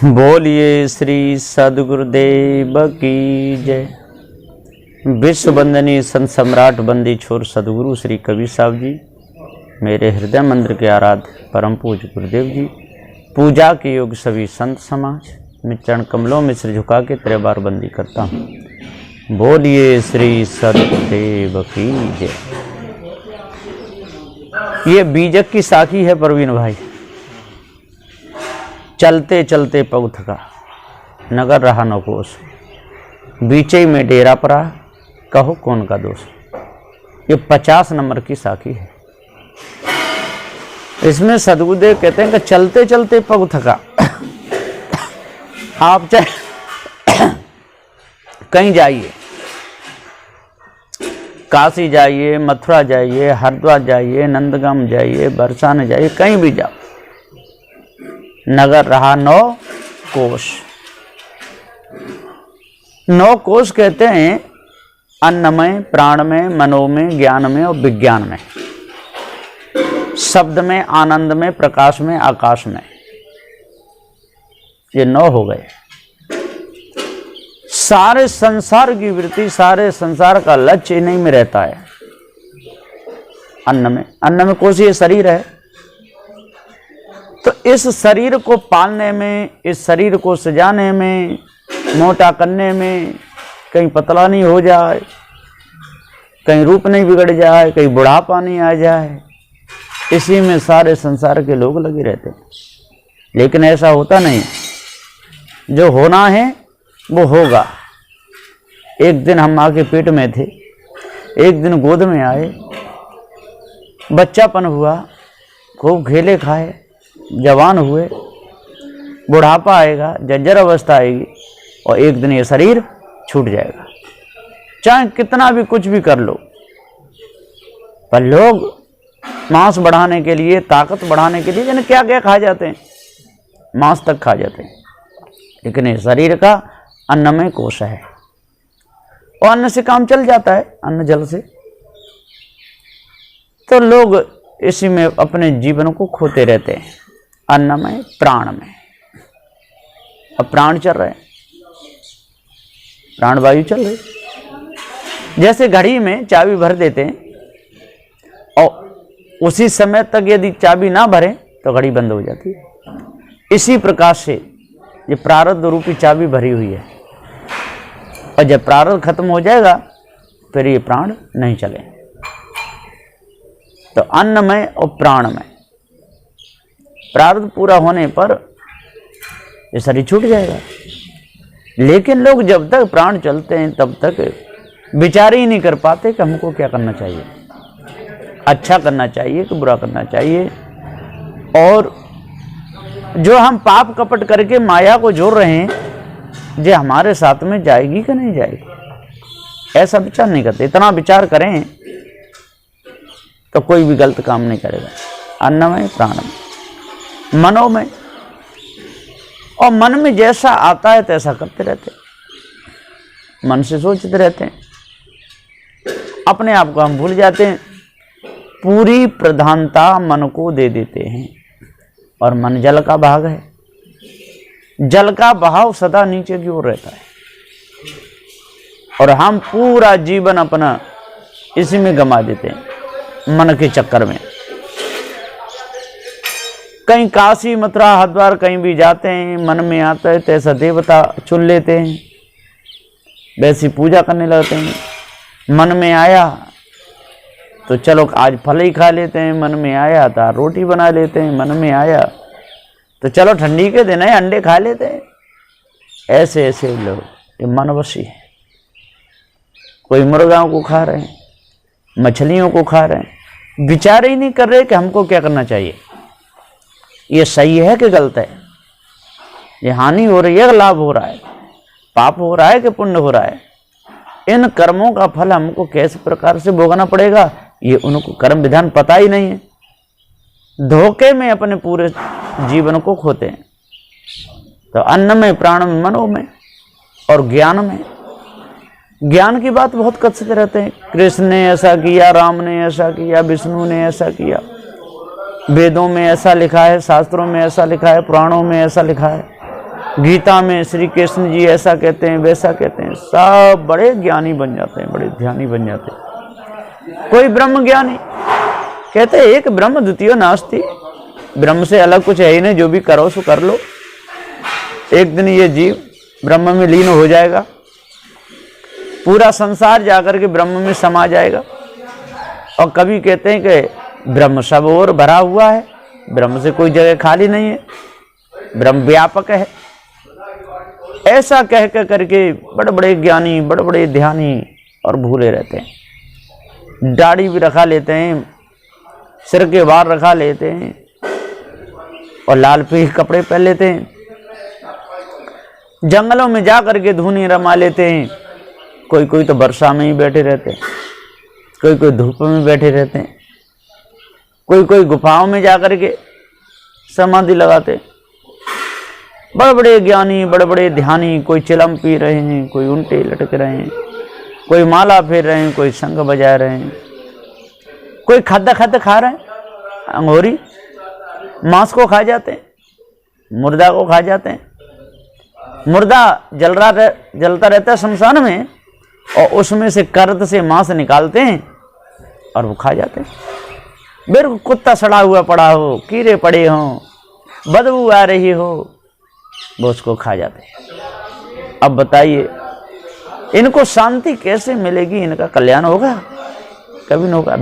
बोलिए श्री सद्गुरुदेव की जय। विश्व वंदनीय संत सम्राट बंदी छोर सद्गुरु श्री कबीर साहब जी, मेरे हृदय मंदिर के आराध्य परम पूज्य गुरुदेव जी, पूजा के योग सभी संत समाज, मैं चरण कमलों में सिर झुका के 3 बार बंदी करता हूँ। बोलिए श्री सद्गुरुदेव की जय। ये बीजक की साखी है प्रवीण भाई। चलते चलते पग थका, नगर रहा न कोस, बीचे में डेरा पड़ा, कहो कौन का दोष। ये 50 नंबर की साखी है। इसमें सद्गुरुदेव कहते हैं कि चलते चलते पग थका। आप चाहे कहीं जाइए, काशी जाइए, मथुरा जाइए, हरिद्वार जाइए, नंदगाम जाइए, बरसाने जाइए, कहीं भी जाओ, नगर रहा 9 कोश। 9 कोश कहते हैं अन्न में, प्राण में, मनो में, ज्ञान में और विज्ञान में, शब्द में, आनंद में, प्रकाश में, आकाश में। ये 9 हो गए। सारे संसार की वृत्ति, सारे संसार का लक्ष्य इन्हीं में रहता है। अन्न में, अन्न में कोश ये शरीर है। तो इस शरीर को पालने में, इस शरीर को सजाने में, मोटा करने में, कहीं पतला नहीं हो जाए, कहीं रूप नहीं बिगड़ जाए, कहीं बुढ़ापा नहीं आ जाए, इसी में सारे संसार के लोग लगे रहते हैं। लेकिन ऐसा होता नहीं। जो होना है वो होगा। एक दिन हम माँ के पेट में थे, एक दिन गोद में आए, बच्चापन हुआ, खूब खेले खाए, जवान हुए, बुढ़ापा आएगा, जर्जर अवस्था आएगी और एक दिन ये शरीर छूट जाएगा। चाहे कितना भी कुछ भी कर लो। पर लोग मांस बढ़ाने के लिए, ताकत बढ़ाने के लिए जाने क्या क्या खा जाते हैं, मांस तक खा जाते हैं। लेकिन ये शरीर का अन्न में कोश है और अन्न से काम चल जाता है, अन्न जल से। तो लोग इसी में अपने जीवन को खोते रहते हैं, अन्न में, प्राण में। अब प्राण चल रहे हैं, प्राण वायु चल रही। जैसे घड़ी में चाबी भर देते हैं और उसी समय तक यदि चाबी ना भरे तो घड़ी बंद हो जाती है। इसी प्रकार से ये प्रारब्ध रूपी चाबी भरी हुई है और जब प्रारब्ध खत्म हो जाएगा फिर ये प्राण नहीं चले। तो अन्न में और प्राण में प्रारब्ध पूरा होने पर ये शरीर छूट जाएगा। लेकिन लोग जब तक प्राण चलते हैं तब तक विचार ही नहीं कर पाते कि हमको क्या करना चाहिए, अच्छा करना चाहिए कि बुरा करना चाहिए। और जो हम पाप कपट करके माया को जोड़ रहे हैं, जो हमारे साथ में जाएगी कि नहीं जाएगी, ऐसा विचार नहीं करते। इतना विचार करें तो कोई भी गलत काम नहीं करेगा। अन्न में, प्राण में, मनो में, और मन में जैसा आता है तैसा करते रहते हैं। मन से सोचते रहते हैं, अपने आप को हम भूल जाते हैं। पूरी प्रधानता मन को दे देते हैं और मन जल का भाग है। जल का बहाव सदा नीचे की ओर रहता है और हम पूरा जीवन अपना इसी में गंवा देते हैं, मन के चक्कर में। कहीं काशी, मथुरा, हरिद्वार कहीं भी जाते हैं, मन में आता है तैसा देवता चुन लेते हैं, वैसी पूजा करने लगते हैं। मन में आया तो चलो आज फल ही खा लेते हैं, मन में आया तो रोटी बना लेते हैं, मन में आया तो चलो ठंडी के दिन है अंडे खा लेते हैं। ऐसे ऐसे लोग ये मनवशी है। कोई मुर्गाओं को खा रहे हैं, मछलियों को खा रहे हैं, विचार ही नहीं कर रहे कि हमको क्या करना चाहिए, ये सही है कि गलत है, ये हानि हो रही है कि लाभ हो रहा है, पाप हो रहा है कि पुण्य हो रहा है, इन कर्मों का फल हमको कैसे प्रकार से भोगना पड़ेगा, ये उनको कर्म विधान पता ही नहीं है। धोखे में अपने पूरे जीवन को खोते हैं। तो अन्न में, प्राण में, मनो में और ज्ञान में। ज्ञान की बात बहुत कसते रहते हैं। कृष्ण ने ऐसा किया, राम ने ऐसा किया, विष्णु ने ऐसा किया, वेदों में ऐसा लिखा है, शास्त्रों में ऐसा लिखा है, पुराणों में ऐसा लिखा है। गीता में श्री कृष्ण जी ऐसा कहते हैं, वैसा कहते हैं, सब बड़े ज्ञानी बन जाते हैं, बड़े ध्यानी बन जाते हैं। कोई ब्रह्म ज्ञानी कहते हैं एक ब्रह्म द्वितीय नास्ति, ब्रह्म से अलग कुछ है ही नहीं, जो भी करो सो कर लो। एक दिन ये जीव ब्रह्म में लीन हो जाएगा, पूरा संसार जाकर के ब्रह्म में समा जाएगा। और कभी कहते हैं कि ब्रह्म सब ओर भरा हुआ है, ब्रह्म से कोई जगह खाली नहीं है, ब्रह्म व्यापक है। ऐसा कह कर करके बड़े बड़े ज्ञानी, बड़े बड़े ध्यानी और भूले रहते हैं। दाढ़ी भी रखा लेते हैं, सिर के बाल रखा लेते हैं और लाल पीले कपड़े पहन लेते हैं। जंगलों में जा करके धुनी रमा लेते हैं। कोई कोई तो वर्षा में ही बैठे रहते हैं, कोई कोई धूप में बैठे रहते हैं, कोई कोई गुफाओं में जा करके समाधि लगाते हैं। बड़े बड़े ज्ञानी, बड़े बड़े ध्यानी, कोई चिलम पी रहे हैं, कोई उल्टे लटक रहे हैं, कोई माला फेर रहे हैं, कोई शंख बजा रहे हैं, कोई खद्दा खद्द खा रहे हैं, अंगूरी मांस को खा जाते हैं, मुर्दा को खा जाते हैं। मुर्दा जलता रहता है शमशान में, और उसमें से कर्द से मांस निकालते हैं और वो खा जाते हैं। बिल्कुल कुत्ता सड़ा हुआ पड़ा हो, कीड़े पड़े हों, बदबू आ रही हो, वो उसको खा जाते हैं। अब बताइए इनको शांति कैसे मिलेगी, इनका कल्याण होगा? कभी नहीं होगा।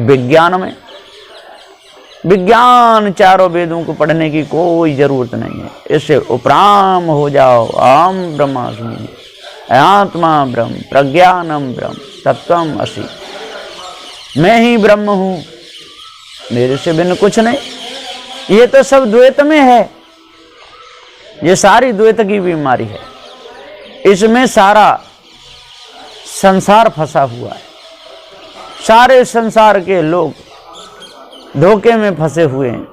विज्ञान चारों वेदों को पढ़ने की कोई जरूरत नहीं है, इससे उपराम हो जाओ। अहम ब्रह्मास्मि, आत्मा ब्रह्म, प्रज्ञानम ब्रह्म, तत्वम असि। मैं ही ब्रह्म हूं, मेरे से बिन कुछ नहीं। ये तो सब द्वैत में है, ये सारी द्वैत की बीमारी है, इसमें सारा संसार फंसा हुआ है। सारे संसार के लोग धोखे में फंसे हुए हैं,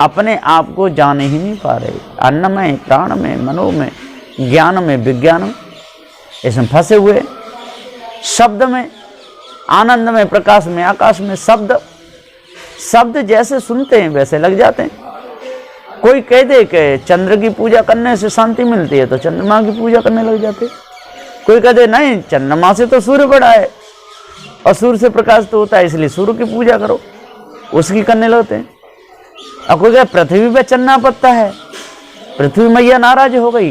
अपने आप को जान ही नहीं पा रहे। अन्न में, प्राण में, मनो में, ज्ञान में, विज्ञान में, इसमें फंसे हुए। शब्द में, आनंद में, प्रकाश में, आकाश में, शब्द जैसे सुनते हैं वैसे लग जाते हैं। कोई कह दे कि चंद्र की पूजा करने से शांति मिलती है तो चंद्रमा की पूजा करने लग जाते। कोई कह दे नहीं, चंद्रमा से तो सूर्य बड़ा है और सूर्य से प्रकाश तो होता है, इसलिए सूर्य की पूजा करो, उसकी करने लगते हैं। और कोई कहे पृथ्वी पे चन्ना पत्ता है, पृथ्वी मैया नाराज हो गई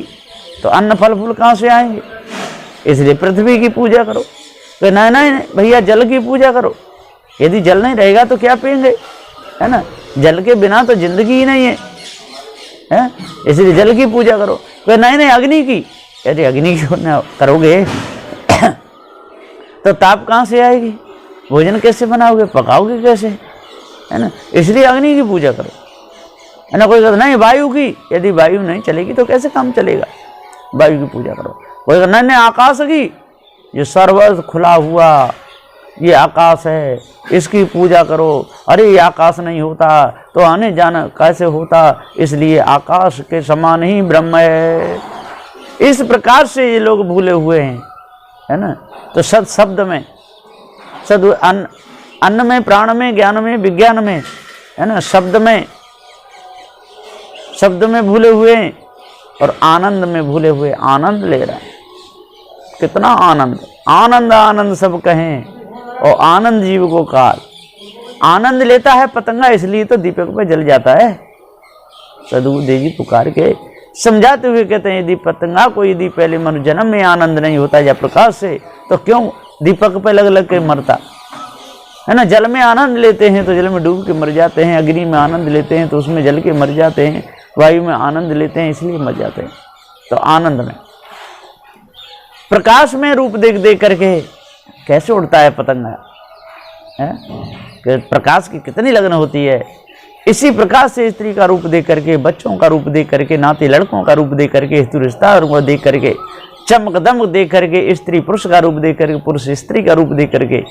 तो अन्न फल फूल कहाँ से आएंगे, इसलिए पृथ्वी की पूजा करो। तो नहीं नहीं भैया, जल की पूजा करो। यदि जल नहीं रहेगा तो क्या पिएंगे, है ना? जल के बिना तो जिंदगी ही नहीं है, इसलिए जल की पूजा करो। तो नहीं अग्नि की। यदि अग्नि की करोगे तो ताप कहाँ से आएगी, भोजन कैसे बनाओगे, पकाओगे कैसे, है ना? इसलिए अग्नि की पूजा करो, है ना? कोई कहता नहीं वायु की। यदि वायु नहीं चलेगी तो कैसे काम चलेगा, वायु की पूजा करो। कोई कहता नहीं आकाश की, जो सर्वत्र खुला हुआ ये आकाश है, इसकी पूजा करो। अरे ये आकाश नहीं होता तो आने जाना कैसे होता, इसलिए आकाश के समान ही ब्रह्म है। इस प्रकार से ये लोग भूले हुए हैं, है ना? तो सद शब्द में, सद अन्न में, प्राण में, ज्ञान में, विज्ञान में, है ना? शब्द में भूले हुए हैं और आनंद में भूले हुए। आनंद ले रहा है, कितना आनंद, आनंद आनंद सब कहें और आनंद जीव को काल। आनंद लेता है पतंगा, इसलिए तो दीपक पे जल जाता है। सदगुरु देव जी पुकार के समझाते हुए कहते हैं, यदि पतंगा को यदि पहले मनु जन्म में आनंद नहीं होता या प्रकाश से, तो क्यों दीपक पे लग लग के मरता, है ना? जल में आनंद लेते हैं तो जल में डूब के मर जाते हैं, अग्नि में आनंद लेते हैं तो उसमें जल के मर जाते हैं, वायु में आनंद लेते हैं इसलिए मर जाते हैं। तो आनंद में, प्रकाश में रूप देख देख करके कैसे उड़ता है पतंगा, है? प्रकाश की कितनी लगन होती है। इसी प्रकार से स्त्री का रूप देख करके, बच्चों का रूप देख करके, नाते लड़कों का रूप देख करके, हितु रिश्ता को देख करके, चमक दमक देख करके, स्त्री पुरुष का रूप देख करके, पुरुष स्त्री का रूप देख करके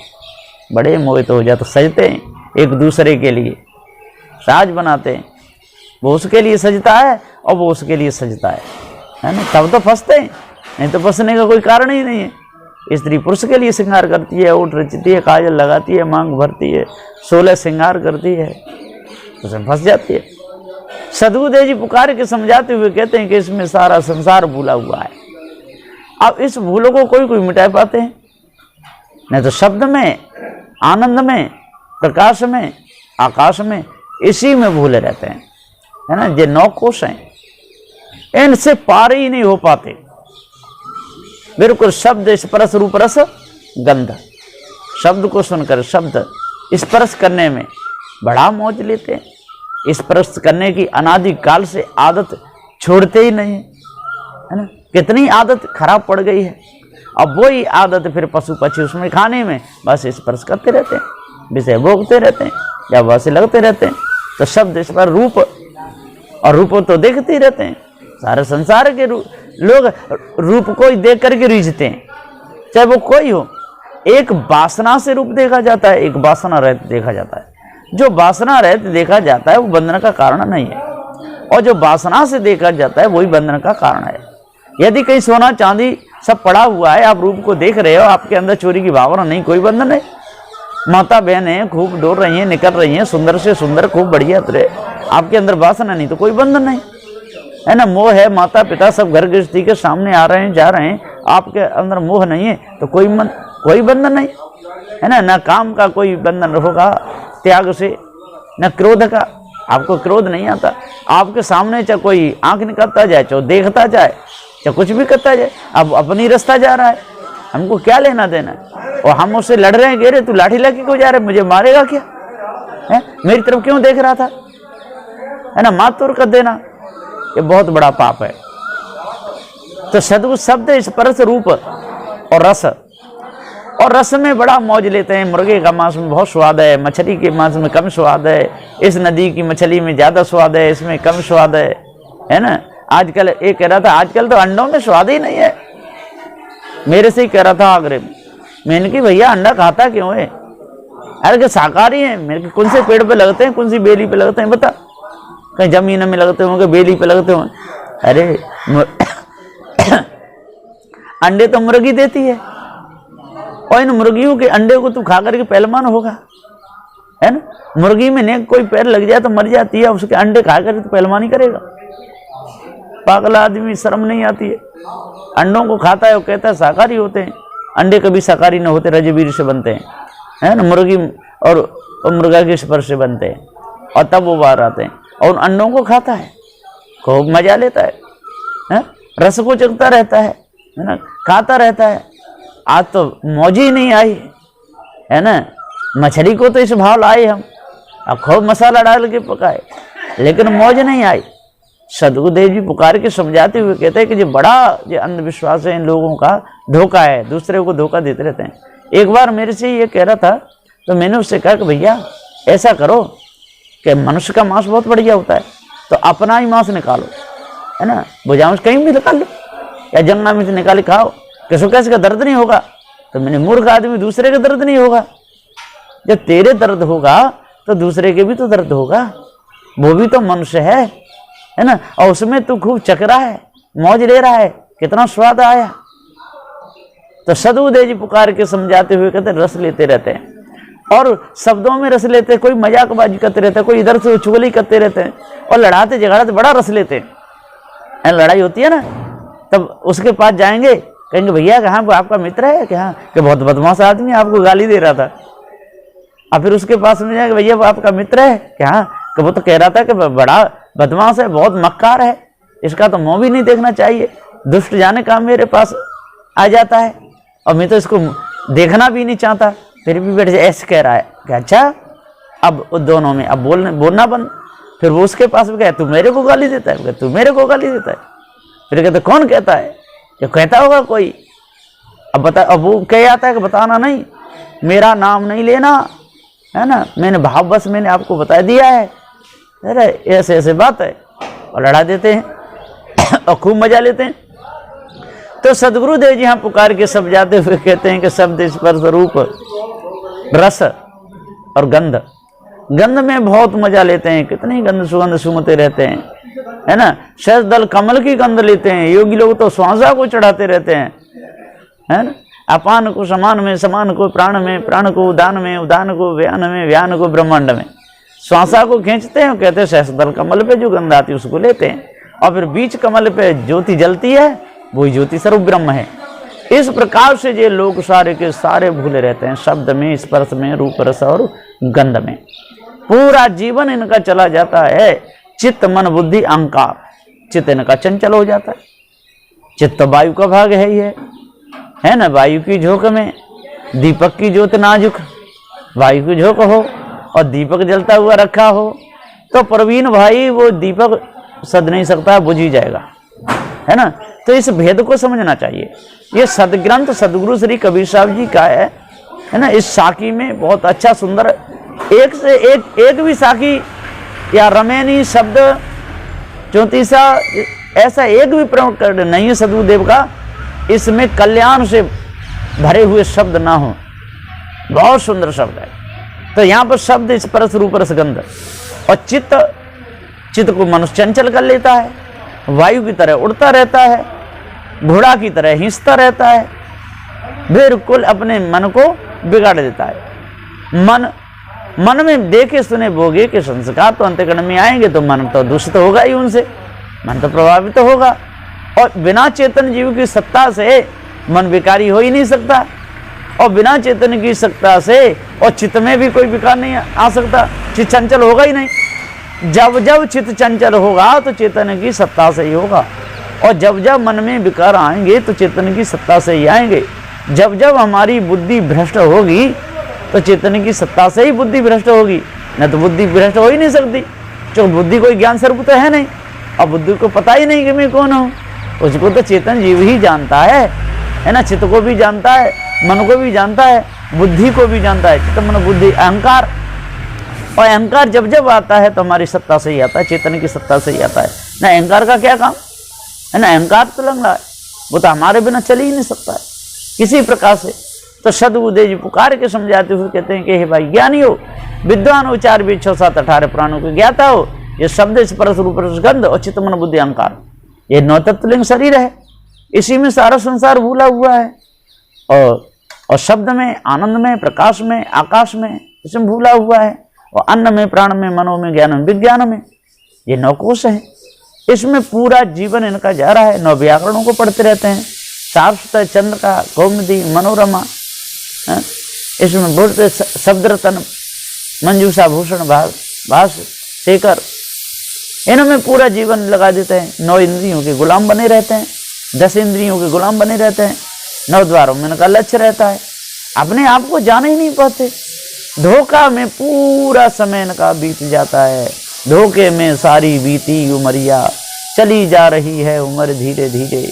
बड़े मोहित हो जाते, सजते हैं एक दूसरे के लिए, साज बनाते हैं। वो उसके लिए सजता है और वो उसके लिए सजता है ना? तब तो फंसते हैं, नहीं तो फंसने का कोई कारण ही नहीं है। स्त्री पुरुष के लिए श्रृंगार करती है, ओठ रचती है, काजल लगाती है, मांग भरती है, 16 श्रृंगार करती है, उसमें फंस जाती है। सदगुरुदेव जी पुकार के समझाते हुए कहते हैं कि इसमें सारा संसार भूला हुआ है। अब इस भूलों को कोई कोई मिटा पाते हैं, नहीं तो शब्द में, आनंद में, प्रकाश में, आकाश में, इसी में भूले रहते हैं, है ना। ये 9 कोश हैं, इनसे पार ही नहीं हो पाते। बिल्कुल शब्द स्पर्श रूप रस गंध, शब्द को सुनकर शब्द स्पर्श करने में बड़ा मौज लेते हैं। स्पर्श करने की अनादि काल से आदत छोड़ते ही नहीं, है ना। कितनी आदत खराब पड़ गई है। अब वही आदत फिर पशु पक्षी उसमें खाने में बस स्पर्श करते रहते हैं, विषय भोगते रहते हैं या वैसे लगते रहते हैं। तो शब्द स्पर्श रूप, और रूप तो देखते ही रहते हैं। सारे संसार के लोग रूप को ही देख करके रीझते हैं, चाहे वो कोई हो। एक वासना से रूप देखा जाता है, एक वासना रहित देखा जाता है। जो वासना रहित देखा जाता है वो बंधन का कारण नहीं है, और जो वासना से देखा जाता है वही बंधन का कारण है। यदि कहीं सोना चांदी सब पड़ा हुआ है, आप रूप को देख रहे हो, आपके अंदर चोरी की भावना नहीं, कोई बंधन नहीं। माता बहनें खूब दौड़ रही हैं, निकल रही हैं, सुंदर से सुंदर, खूब बढ़िया तरह, आपके अंदर वासना नहीं तो कोई बंधन नहीं, है ना। मोह है, माता पिता सब घर गृहस्थी के सामने आ रहे हैं, जा रहे हैं, आपके अंदर मोह नहीं है तो कोई बंधन नहीं, है ना। न काम का कोई बंधन होगा त्याग से, न क्रोध का, आपको क्रोध नहीं आता। आपके सामने चाहे कोई आंख निकालता जाए, चाहे देखता जाए, चाहे कुछ भी करता जाए, अब अपनी रास्ता जा रहा है, हमको क्या लेना देना है। और हम उससे लड़ रहे हैं, कह रहे तू लाठी लेके क्यों जा रहे, मुझे मारेगा क्या, है, मेरी तरफ क्यों देख रहा था, है ना। मात तोड़ कर देना ये बहुत बड़ा पाप है। तो सदगुरु शब्द स्पर्श रूप और रस, और रस में बड़ा मौज लेते हैं। मुर्गे का मांस में बहुत स्वाद है, मछली के मांस में कम स्वाद है, इस नदी की मछली में ज्यादा स्वाद है, इसमें कम स्वाद है ना। आजकल एक कह रहा था, आजकल तो अंडों में स्वाद ही नहीं है। मेरे से ही कह रहा था आगरे में, मैंने कि भैया अंडा खाता क्यों है, अरे कि शाकाहारी है। मेरे कौन से पेड़ पे लगते हैं, कौन सी बेली पे लगते हैं बता, कहीं जमीन में लगते होंगे, बेली पे लगते होंगे। अरे अंडे तो मुर्गी देती है, और इन मुर्गियों के अंडे को तू खा करके पहलवान होगा, है ना। मुर्गी में ने कोई पैर लग जाए तो मर जाती है, उसके अंडे खा करके तो पहलवानी करेगा। पागल आदमी, शर्म नहीं आती है। अंडों को खाता है, वो कहता है शाकाहारी होते हैं। अंडे कभी शाकाहारी न होते, रजवीर से बनते हैं, है ना। मुर्गी और मुर्गा के स्पर्श से बनते हैं, और तब वो बाहर आते हैं, और उन अंडों को खाता है, खूब मजा लेता है, रस को चखता रहता है ना, खाता रहता है। आज तो मौज ही नहीं आई, है ना। मछली को तो इस भाव लाए हम, अब खूब मसाला डाल के पकाए, लेकिन मौज नहीं आई। सदगुरुदेव जी पुकार के समझाते हुए कहते हैं कि जो बड़ा जो अंधविश्वास है, इन लोगों का धोखा है, दूसरे को धोखा देते रहते हैं। एक बार मेरे से ये कह रहा था, तो मैंने उससे कहा कि भैया ऐसा करो कि मनुष्य का मांस बहुत बढ़िया होता है, तो अपना ही मांस निकालो, है ना, भुजाओं से कहीं भी निकाल लो, या जंगल में से निकाल खाओ, किसी कैसे का दर्द नहीं होगा। तो मैंने, मूर्ख आदमी, दूसरे का दर्द नहीं होगा। जब तेरे दर्द होगा तो दूसरे के भी तो दर्द होगा, वो भी तो मनुष्य है ना। और उसमें तू खूब चख रहा है, मौज ले रहा है, कितना स्वाद आया। तो सदगुरुदेव जी पुकार के समझाते हुए कहते रस लेते रहते हैं, और शब्दों में रस लेते हैं, कोई मजाकबाजी करते रहते हैं, कोई इधर से चुगली करते रहते हैं, और लड़ाते झगड़ाते बड़ा रस लेते हैं। लड़ाई होती है ना, तब उसके पास जाएंगे, कहेंगे भैया कहाँ वो आपका मित्र है क्या, कि बहुत बदमाश आदमी आपको गाली दे रहा था। और फिर उसके पास में जाएंगे, भैया वो आपका मित्र है क्या, कि वो तो कह रहा था कि बड़ा बदमाश है, बहुत मक्कार है, इसका तो मुंह भी नहीं देखना चाहिए, दुष्ट जाने का मेरे पास आ जाता है, और मैं तो इसको देखना भी नहीं चाहता, फिर भी बैठ ऐसे कह रहा है कि अच्छा। अब दोनों में अब बोलना बंद। फिर वो उसके पास भी कहे, तू मेरे को गाली देता है, तू मेरे को गाली देता है। फिर कहते कौन कहता है, ये कहता होगा कोई। अब बता, अब वो कह आता है कि बताना नहीं, मेरा नाम नहीं लेना, है ना, मैंने भाव बस मैंने आपको बता दिया है, अरे ऐसे ऐसे बात है, और लड़ा देते हैं और खूब मजा लेते हैं। तो सदगुरुदेव जी यहाँ पुकार के समझाते हुए कहते हैं कि शब्द स्पर्श रूप रस और गंध, गंध में बहुत मजा लेते हैं, कितनी गंध सुगंध सूंघते रहते हैं, है ना। सहज दल कमल की गंध लेते हैं, योगी लोग तो श्वासा को चढ़ाते रहते हैं, है ना। अपान को समान में, समान को प्राण में, प्राण को उदान में, उदान को व्यान में, व्यान को ब्रह्मांड में, श्वासा को खींचते हैं, कहते हैं सहस्त्रदल कमल पे जो गंध आती है उसको लेते हैं, और फिर बीच कमल पे ज्योति जलती है, वही ज्योति सर्व ब्रह्म है। इस प्रकार से ये लोग सारे के सारे भूले रहते हैं, शब्द में, स्पर्श में, रूप रस और गंध में पूरा जीवन इनका चला जाता है। चित्त मन बुद्धि अहंकार, चित्त इनका चंचल हो जाता है। चित्त वायु का भाग है ही है ना, वायु की झोंक में दीपक की ज्योत नाजुक, वायु की झोंक हो और दीपक जलता हुआ रखा हो तो प्रवीण भाई वो दीपक सद नहीं सकता, बुझ ही जाएगा, है ना। तो इस भेद को समझना चाहिए। ये सदग्रंथ सदगुरु श्री कबीर साहब जी का है ना। इस साखी में बहुत अच्छा सुंदर एक से एक भी साखी या रमेनी शब्द चौतीसा ऐसा एक भी प्रयोग कर नहीं है सदगुरुदेव का, इसमें कल्याण से भरे हुए शब्द ना हो। बहुत सुंदर शब्द है। तो यहाँ पर शब्द स्पर्श रूप रस गंध और चित्त को मनुष्य चंचल कर लेता है, वायु की तरह उड़ता रहता है, घोड़ा की तरह हिंसता रहता है, बिल्कुल अपने मन को बिगाड़ देता है। मन में देखे सुने भोगे के संस्कार तो अंतःकरण में आएंगे तो मन तो दूषित होगा ही, उनसे मन तो प्रभावित तो होगा। और बिना चेतन जीव की सत्ता से मन विकारी हो ही नहीं सकता, और बिना चेतन की सत्ता से और चित्त में भी कोई विकार नहीं आ सकता, चित्त चंचल होगा ही नहीं। जब जब चित्त चंचल होगा तो चेतन की सत्ता से ही होगा, और जब जब मन में विकार आएंगे तो चेतन की सत्ता से ही आएंगे। जब जब हमारी बुद्धि भ्रष्ट होगी तो चेतन की सत्ता से ही बुद्धि भ्रष्ट होगी, न तो बुद्धि भ्रष्ट हो ही नहीं सकती, क्योंकि बुद्धि कोई ज्ञान स्वरूप तो है नहीं, और बुद्धि को पता ही नहीं कि मैं कौन हूँ। उसको तो चेतन जीव ही जानता है ना। चित्त को भी जानता है, मन को भी जानता है, बुद्धि को भी जानता है। चित्त मन बुद्धि अहंकार, और अहंकार जब जब आता है तो हमारी सत्ता से ही आता है, चेतन की सत्ता से ही आता है ना। अहंकार का क्या काम है ना, अहंकार तो लंगड़ा है, वो तो हमारे बिना चल ही नहीं सकता है किसी प्रकार से। तो सदगुरुदेव जी पुकार के समझाते हुए कहते हैं कि हे भाई ज्ञानी हो, विद्वान हो, 4 वेद 6 7 18 प्राणों को ज्ञाता हो, ये शब्द स्पर्श रूप रस गंध और चित्त मन बुद्धि अहंकार, ये 9 तत्वलिंग शरीर है, इसी में सारा संसार भूला हुआ है। और शब्द में, आनंद में, प्रकाश में, आकाश में, इसमें भूला हुआ है, और अन्न में, प्राण में, मनो में, ज्ञान में, विज्ञान में, ये 9 कोश है। इसमें पूरा जीवन इनका जा रहा है। 9 व्याकरणों को पढ़ते रहते हैं, सारस्वत, चंद्र का, कौमुदी, मनोरमा, इसमें बोलते शब्द रतन, मंजूषा, भूषण, भाष, शेखर, इनमें पूरा जीवन लगा देते हैं। 9 इंद्रियों के गुलाम बने रहते हैं, 10 इंद्रियों के गुलाम बने रहते हैं, 9 द्वारों में इनका लक्ष्य रहता है। अपने आप को जान ही नहीं पाते, धोखा में पूरा समय इनका बीत जाता है। धोखे में सारी बीती उमरिया, चली जा रही है उम्र धीरे धीरे,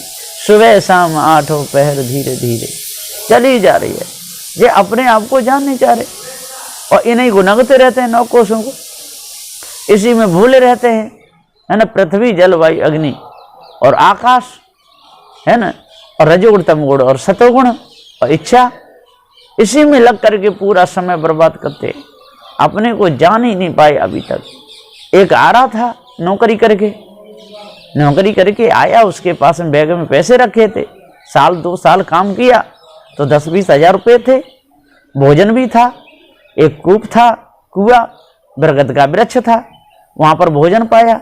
सुबह शाम 8 पहर धीरे धीरे चली जा रही है। ये अपने आप को जान नहीं चाह रहे, और इन्हीं को नगते रहते हैं 9 कोशों को, इसी में भूले रहते हैं, है ना। पृथ्वी, जल, वायु, अग्नि और आकाश, है ना, और रजोगुण, तमगुण और सतोगुण और इच्छा, इसी में लग करके पूरा समय बर्बाद करते, अपने को जान ही नहीं पाए अभी तक। एक आ रहा था नौकरी करके आया, उसके पास में बैग में पैसे रखे थे, 2 साल काम किया तो 10-20 हजार रुपये थे, भोजन भी था, एक कूप था, कुआ, बरगद का वृक्ष था, वहां पर भोजन पाया,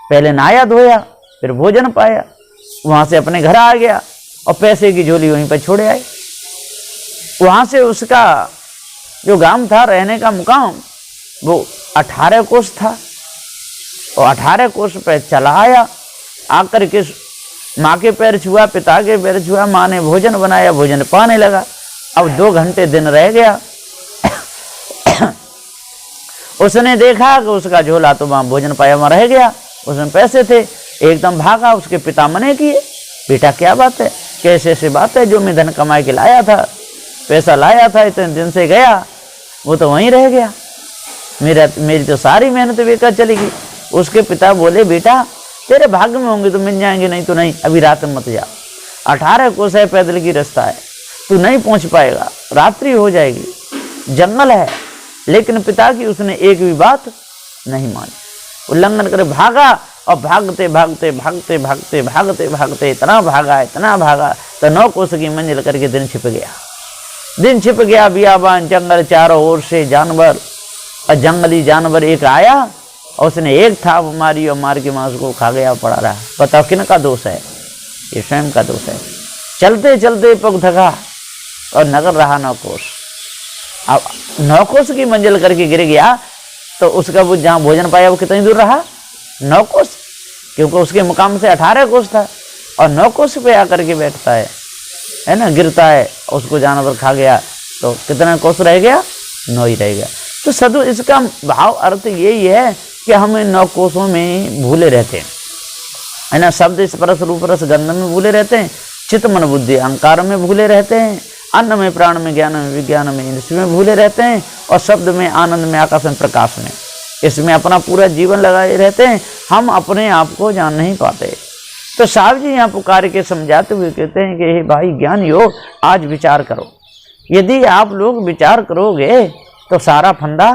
पहले नहाया धोया फिर भोजन पाया, वहां से अपने घर आ गया और पैसे की झोली वहीं पर छोड़े आए। वहां से उसका जो गांव था, रहने का मुकाम, वो 18 कोस था, और 18 कोस पे चला आया। आकर के माँ के पैर छुआ, पिता के पैर छुआ, माँ ने भोजन बनाया, भोजन पाने लगा। अब 2 घंटे दिन रह गया। उसने देखा कि उसका झोला तो वहां भोजन पाया वहां रह गया, उसमें पैसे थे, एकदम भागा। उसके पिता मने किए, बेटा क्या बात है, कैसे ऐसी बात है, जो मैं धन कमा के लाया था, पैसा लाया था, इतने दिन से गया, वो तो वहीं रह गया, मेरी तो सारी मेहनत बेकार चली गई। उसके पिता बोले, बेटा तेरे भाग्य में होंगे तो मिल जाएंगे, नहीं तो नहीं, अभी रात में मत जा, 18 कोस है, पैदल की रास्ता है, तू नहीं पहुंच पाएगा, रात्रि हो जाएगी, जंगल है। लेकिन पिता की उसने एक भी बात नहीं मानी, उल्लंघन कर भागा, और भागते भागते भागते भागते भागते भागते इतना भागा तो 9 कोस की मंजिल करके दिन छिप गया। बियाबान, जंगल, चारों ओर से जानवर, और जंगली जानवर एक आया और उसने एक थाप मारी और मार के मांस को खा गया, पड़ा रहा। बताओ किन का दोष है? ये स्वयं का दोष है। चलते चलते पग थका और नगर रहा 9 कोस। अब 9 कोस की मंजिल करके गिर गया तो उसका वो जहाँ भोजन पाया वो कितनी दूर रहा? 9 कोस, क्योंकि उसके मुकाम से 18 कोस था और 9 कोस पे आकर के बैठता है ना, गिरता है, उसको जानवर खा गया तो कितना कोस रह गया? 9 ही रह गया। तो सदु इसका भाव अर्थ यही है कि हम 9 कोसों में भूले रहते हैं, है ना। शब्द स्पर्श रूप रस गंध में भूले रहते हैं, चित्त मन बुद्धि अहंकार में भूले रहते हैं, अन्न में प्राण में ज्ञान में विज्ञान में इंद्रिय में भूले रहते हैं, और शब्द में आनंद में आकाश में प्रकाश में, इसमें अपना पूरा जीवन लगाए रहते हैं। हम अपने आप को जान नहीं पाते। तो साहब जी यहाँ पुकार के समझाते हुए कहते हैं कि हे भाई ज्ञानी हो, आज विचार करो। यदि आप लोग विचार करोगे तो सारा फंदा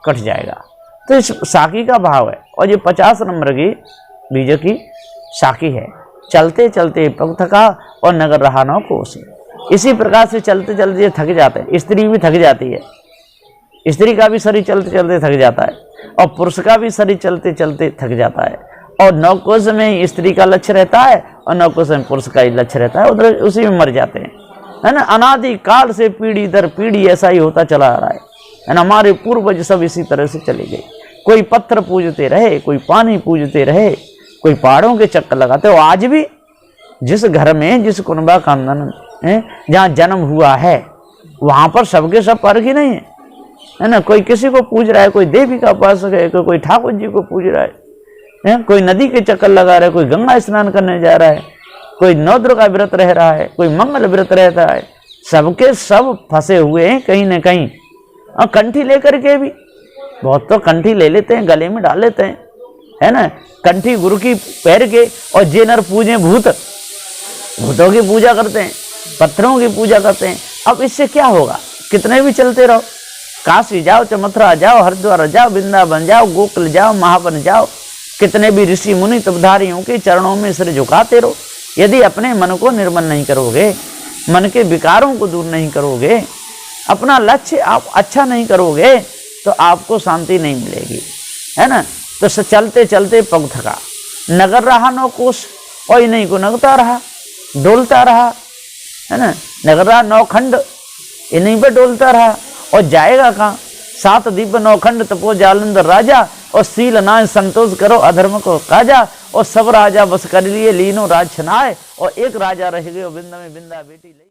कट जाएगा। तो इस साकी का भाव है, और ये 50 नंबर की बीज की साकी है। चलते चलते पग थका और नगर रहा 9 कोस। इसी प्रकार से चलते चलते थक जाते हैं। स्त्री भी थक जाती है, स्त्री का भी शरीर चलते चलते थक जाता है, और पुरुष का भी शरीर चलते चलते थक जाता है। और 9 कोस में स्त्री का लक्ष्य रहता है और 9 कोस में पुरुष का ही लक्ष्य रहता है, उधर उसी में मर जाते हैं, है ना। अनादि काल से पीढ़ी दर पीढ़ी ऐसा ही होता चला आ रहा है ना। हमारे पूर्वज सब इसी तरह से चले गए। कोई पत्थर पूजते रहे, कोई पानी पूजते रहे, कोई पहाड़ों के चक्कर लगाते हो। आज भी जिस घर में, जिस कुनबा खानदान में जहाँ जन्म हुआ है, वहां पर सबके सब फर्क ही नहीं है ना। कोई किसी को पूज रहा है, कोई देवी का उपासक है, कोई ठाकुर जी को पूज रहा है, कोई नदी के चक्कर लगा रहा है, कोई गंगा स्नान करने जा रहा है, कोई नौद्र का व्रत रह रहा है, कोई मंगल व्रत रहता है। सबके सब फंसे हुए हैं कहीं न कहीं। और कंठी लेकर के भी, बहुत तो कंठी ले लेते हैं, गले में डाल लेते हैं, है ना। कंठी गुरु की पैर के, और जेनर पूजे भूत, भूतों की पूजा करते हैं, पत्थरों की पूजा करते हैं। अब इससे क्या होगा? कितने भी चलते रहो, काशी जाओ, मथुरा जाओ, हरिद्वार जाओ, वृंदावन जाओ, गोकुल जाओ, महावन जाओ, कितने भी ऋषि मुनि तपधारियों के चरणों में सिर झुकाते रहो। यदि अपने मन को निर्मल नहीं करोगे, मन के विकारों को दूर नहीं करोगे, अपना लक्ष्य आप अच्छा नहीं करोगे, तो आपको शांति नहीं मिलेगी, है ना। तो चलते चलते पग थका, नगर रहा 9 कोस, और इन्हीं को नगता रहा, डोलता रहा, है ना। नगर रहा 9 खंड, इन्हीं पर डोलता रहा। और जाएगा कहाँ? 7 दीप 9 खंड तपो जालंधर राजा, और सील नाय संतोष करो अधर्म को काजा, और सब राजा बस कर लिए लीनो राज छनाए, और एक राजा रह गए बिंदा में बिंदा बेटी।